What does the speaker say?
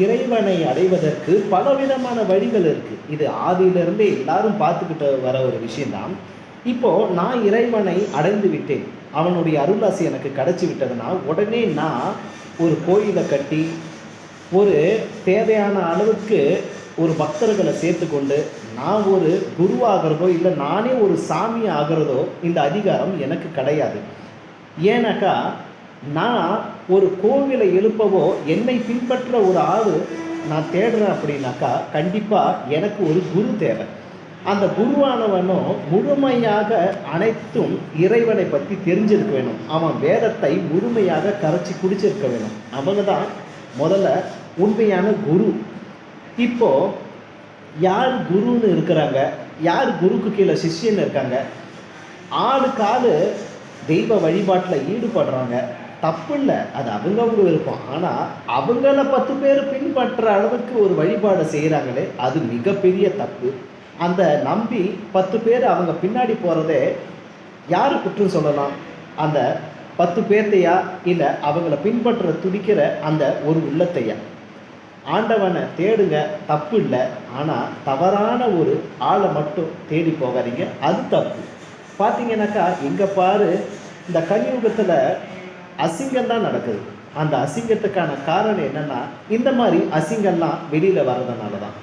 இறைவனை அடைவதற்கு பலவிதமான வழிகள் இருக்குது. இது ஆதியிலிருந்தே எல்லாரும் பார்த்துக்கிட்டு வர ஒரு விஷயந்தான். இப்போது நான் இறைவனை அடைந்து விட்டேன், அவனுடைய அருளாசி எனக்கு கிடச்சி விட்டதுன்னா உடனே நான் ஒரு கோயிலை கட்டி ஒரு தேவையான அளவுக்கு ஒரு பக்தர்களை சேர்த்துக்கொண்டு நான் ஒரு குருவாகிறதோ இல்லை நானே ஒரு சாமி ஆகிறதோ இந்த அதிகாரம் எனக்கு கிடையாது. ஏன்னாக்கா நான் ஒரு கோவிலை எழுப்பவோ என்னை பின்பற்ற ஒரு ஆள் நான் தேடுறேன் அப்படின்னாக்கா கண்டிப்பாக எனக்கு ஒரு குரு தேவை. அந்த குருவானவனும் முழுமையாக அனைத்தும் இறைவனை பற்றி தெரிஞ்சிருக்க வேணும். அவன் வேதத்தை முழுமையாக கரைச்சி குடிச்சிருக்க வேணும். அவங்க தான் முதல்ல உண்மையான குரு. இப்போது யார் குருன்னு இருக்கிறாங்க, யார் குருக்கு கீழே சிஷ்யன்னு இருக்காங்க, ஆளுக்கு ஆள் தெய்வ வழிபாட்டில் ஈடுபடுறாங்க, தப்பு இல்லை, அது அவங்க விருப்பம். ஆனால் அவங்கள 10 பேர் பின்பற்ற அளவுக்கு ஒரு வழிபாடை செய்கிறாங்களே அது மிகப்பெரிய தப்பு. அந்த நம்பி 10 பேர் அவங்க பின்னாடி போகிறதே யார் குற்றம் சொல்லலாம்? அந்த 10 பேர்த்தையா இல்லை அவங்கள பின்பற்ற துடிக்கிற அந்த ஒரு உள்ளத்தையா? ஆண்டவனை தேடுங்க, தப்பு இல்லை. ஆனால் தவறான ஒரு ஆளை மட்டும் தேடி போகாதீங்க, அது தப்பு. பார்த்தீங்கன்னாக்கா இங்கே பாரு, இந்த கலியுகத்தில் அசிங்கம்தான் நடக்குது. அந்த அசிங்கத்துக்கான காரணம் என்னென்னா இந்த மாதிரி அசிங்கம்லாம் வெளியில் வர்றதுனால தான்.